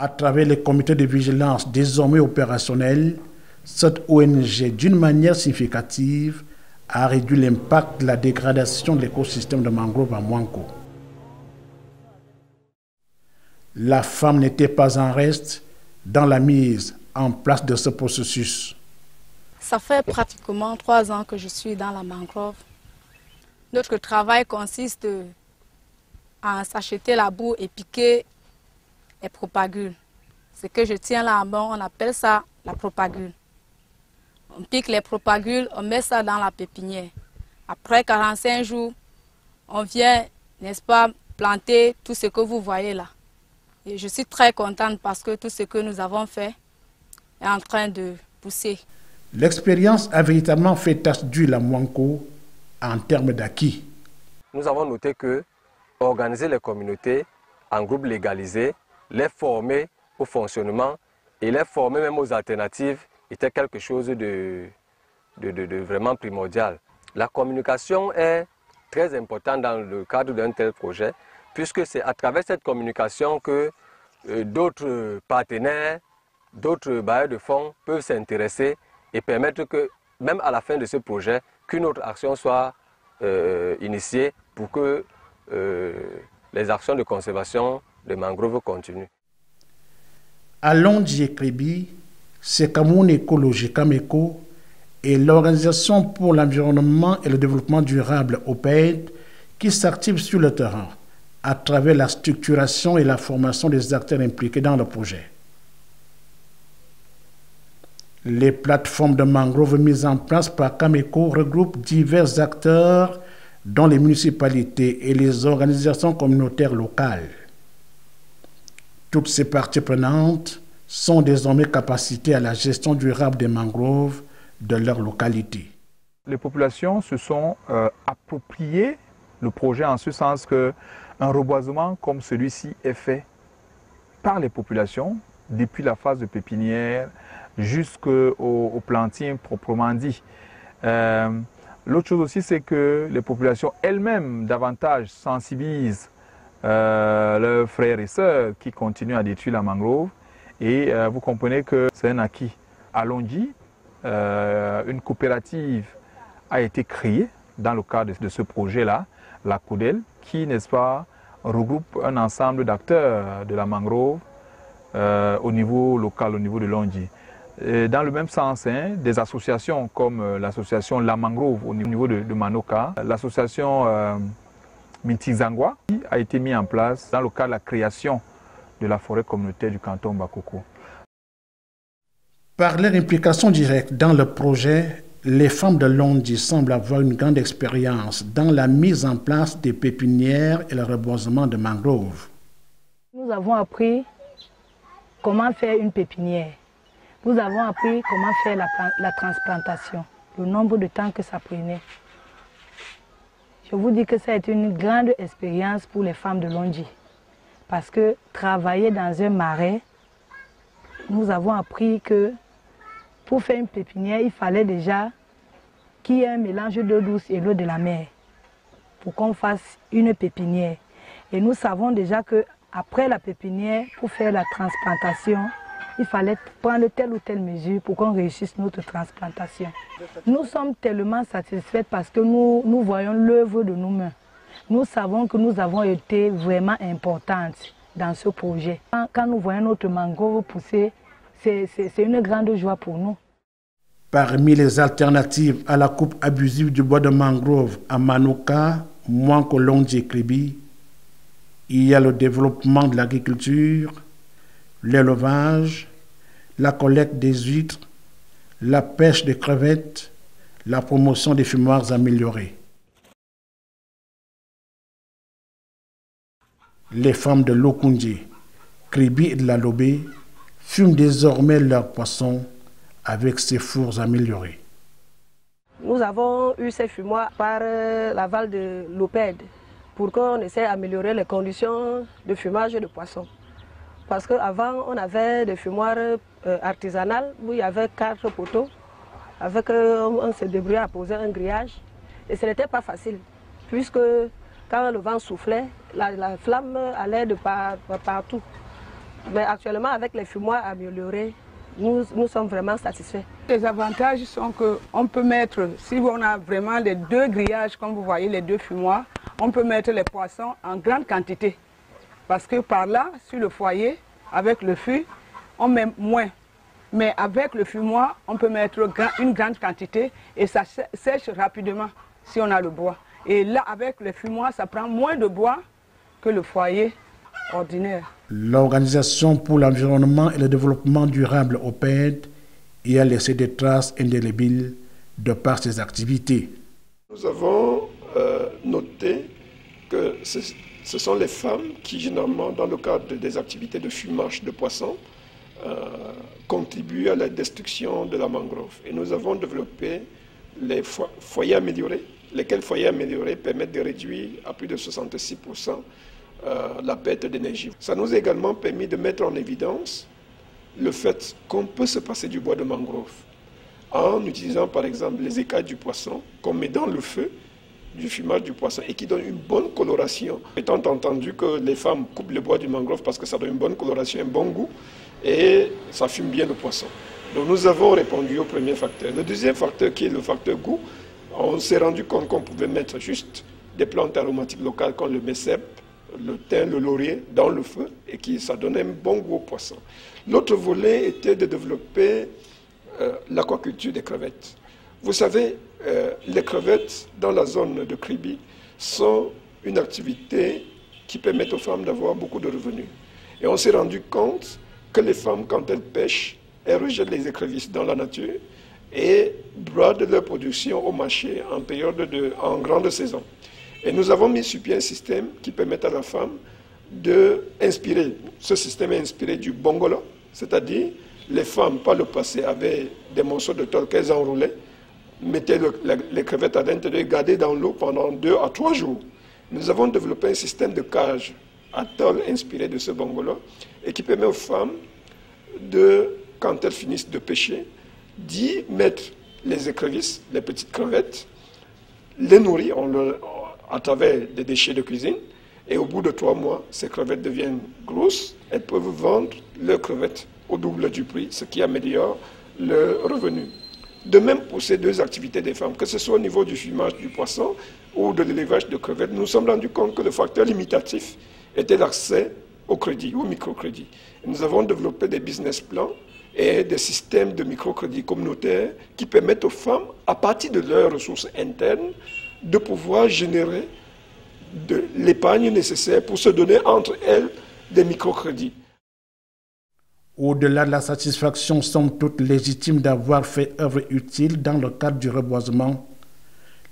À travers les comités de vigilance désormais opérationnels, cette ONG, d'une manière significative, a réduit l'impact de la dégradation de l'écosystème de mangrove à Mwanko. La femme n'était pas en reste dans la mise en place de ce processus. Ça fait pratiquement 3 ans que je suis dans la mangrove. Notre travail consiste à s'acheter la boue et piquer les propagules. Ce que je tiens là en bas, on appelle ça la propagule. On pique les propagules, on met ça dans la pépinière. Après 45 jours, on vient, n'est-ce pas, planter tout ce que vous voyez là. Et je suis très contente parce que tout ce que nous avons fait est en train de pousser. L'expérience a véritablement fait tache d'huile à Mwanko en termes d'acquis. Nous avons noté que organiser les communautés en groupes légalisés, les former au fonctionnement et les former même aux alternatives était quelque chose de vraiment primordial. La communication est très importante dans le cadre d'un tel projet, puisque c'est à travers cette communication que d'autres partenaires, d'autres bailleurs de fonds peuvent s'intéresser et permettre que, même à la fin de ce projet, qu'une autre action soit initiée pour que les actions de conservation des mangroves continuent. À Londji et Kribi, c'est Cameroun Écologie Cameco et l'Organisation pour l'environnement et le développement durable OPED qui s'activent sur le terrain à travers la structuration et la formation des acteurs impliqués dans le projet. Les plateformes de mangroves mises en place par Cameco regroupent divers acteurs dont les municipalités et les organisations communautaires locales. Toutes ces parties prenantes sont désormais capacitées à la gestion durable des mangroves de leur localité. Les populations se sont appropriées le projet en ce sens qu'un reboisement comme celui-ci est fait par les populations depuis la phase de pépinière jusqu'au planting proprement dit. L'autre chose aussi, c'est que les populations elles-mêmes davantage sensibilisent leurs frères et sœurs qui continuent à détruire la mangrove. Et vous comprenez que c'est un acquis. À Londji, une coopérative a été créée dans le cadre de ce projet-là, la CODEL, qui, n'est-ce pas, regroupe un ensemble d'acteurs de la mangrove au niveau local, au niveau de Londji. Dans le même sens, des associations comme l'association La Mangrove au niveau de Manoka, l'association Mintizangwa a été mise en place dans le cadre de la création de la forêt communautaire du canton Bakoko. Par leur implication directe dans le projet, les femmes de Londji semblent avoir une grande expérience dans la mise en place des pépinières et le reboisement de mangroves. Nous avons appris comment faire une pépinière. Nous avons appris comment faire la transplantation, le nombre de temps que ça prenait. Je vous dis que ça a été une grande expérience pour les femmes de Londji. Parce que travailler dans un marais, nous avons appris que pour faire une pépinière, il fallait déjà qu'il y ait un mélange d'eau douce et l'eau de la mer pour qu'on fasse une pépinière. Et nous savons déjà qu'après la pépinière, pour faire la transplantation, il fallait prendre telle ou telle mesure pour qu'on réussisse notre transplantation. Nous sommes tellement satisfaits parce que nous voyons l'œuvre de nos mains. Nous savons que nous avons été vraiment importantes dans ce projet. Quand nous voyons notre mangrove pousser, c'est une grande joie pour nous. Parmi les alternatives à la coupe abusive du bois de mangrove à Manoka, Mwanko, Londji et Kribi, il y a le développement de l'agriculture, l'élevage, la collecte des huîtres, la pêche des crevettes, la promotion des fumoirs améliorés. Les femmes de l'Okundji, Kribi et de la Lobé fument désormais leurs poissons avec ces fours améliorés. Nous avons eu ces fumoirs par l'aval de l'OPED pour qu'on essaie d'améliorer les conditions de fumage de poissons. Parce qu'avant, on avait des fumoirs artisanales où il y avait 4 poteaux. Avec on se débrouillait à poser un grillage. Et ce n'était pas facile, puisque quand le vent soufflait, la flamme allait de partout. Mais actuellement, avec les fumoirs améliorés, nous sommes vraiment satisfaits. Les avantages sont qu'on peut mettre, si on a vraiment les 2 grillages, comme vous voyez, les 2 fumoirs, on peut mettre les poissons en grande quantité. Parce que par là, sur le foyer, avec le fût, on met moins. Mais avec le fumoir, on peut mettre une grande quantité et ça sèche rapidement si on a le bois. Et là, avec le fumoir, ça prend moins de bois que le foyer ordinaire. L'Organisation pour l'environnement et le développement durable OPED y a laissé des traces indélébiles de par ses activités. Nous avons noté que ce sont les femmes qui, généralement, dans le cadre des activités de fumage de poissons, contribuent à la destruction de la mangrove. Et nous avons développé les foyers améliorés, lesquels foyers améliorés permettent de réduire à plus de 66% la perte d'énergie. Ça nous a également permis de mettre en évidence le fait qu'on peut se passer du bois de mangrove en utilisant par exemple les écailles du poisson qu'on met dans le feu du fumage du poisson et qui donne une bonne coloration. Étant entendu que les femmes coupent le bois du mangrove parce que ça donne une bonne coloration, un bon goût et ça fume bien le poisson. Donc nous avons répondu au premier facteur. Le deuxième facteur qui est le facteur goût, on s'est rendu compte qu'on pouvait mettre juste des plantes aromatiques locales comme le messèpe, le thym, le laurier dans le feu et ça donnait un bon goût au poisson. L'autre volet était de développer l'aquaculture des crevettes. Vous savez, les crevettes dans la zone de Kribi sont une activité qui permet aux femmes d'avoir beaucoup de revenus. Et on s'est rendu compte que les femmes, quand elles pêchent, elles rejettent les écrevisses dans la nature et bradent leur production au marché en grande saison. Et nous avons mis sur pied un système qui permet à la femme d'inspirer. Ce système est inspiré du bongolo, c'est-à-dire les femmes, par le passé, avaient des morceaux de tôle qu'elles enroulaient, mettaient les crevettes à l'intérieur et gardaient dans l'eau pendant 2 à 3 jours. Nous avons développé un système de cage à tôle inspiré de ce bongolo et qui permet aux femmes, quand elles finissent de pêcher, d'y mettre les écrevisses, les petites crevettes, les nourrir à travers des déchets de cuisine. Et au bout de 3 mois, ces crevettes deviennent grosses. Elles peuvent vendre leurs crevettes au double du prix, ce qui améliore le revenu. De même pour ces 2 activités des femmes, que ce soit au niveau du fumage du poisson ou de l'élevage de crevettes, nous nous sommes rendus compte que le facteur limitatif était l'accès au crédit, au microcrédit. Nous avons développé des business plans et des systèmes de microcrédit communautaires qui permettent aux femmes, à partir de leurs ressources internes, de pouvoir générer de l'épargne nécessaire pour se donner entre elles des microcrédits. Au-delà de la satisfaction somme toute légitime d'avoir fait œuvre utile dans le cadre du reboisement,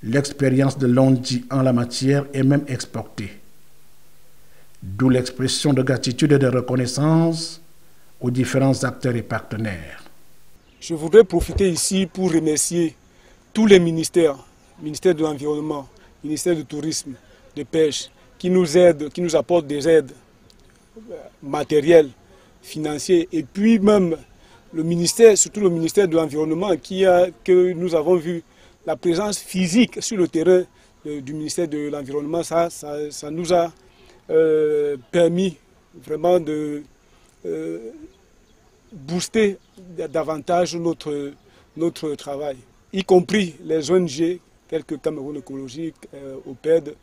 l'expérience de Londji en la matière est même exportée. D'où l'expression de gratitude et de reconnaissance aux différents acteurs et partenaires. Je voudrais profiter ici pour remercier tous les ministères, ministère de l'Environnement, ministère du Tourisme, de Pêche, qui nous aident, qui nous apportent des aides matérielles, financières, et puis même le ministère, surtout le ministère de l'Environnement, que nous avons vu la présence physique sur le terrain du ministère de l'Environnement. Ça nous a permis vraiment de booster davantage notre travail, y compris les ONG telles que Cameroun écologique, OPED.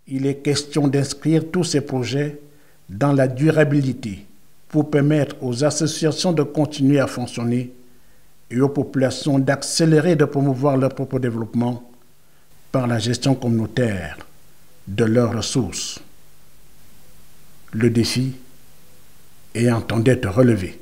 Il est question d'inscrire tous ces projets dans la durabilité pour permettre aux associations de continuer à fonctionner et aux populations d'accélérer et de promouvoir leur propre développement par la gestion communautaire de leurs ressources. Le défi est en train d'être relevé.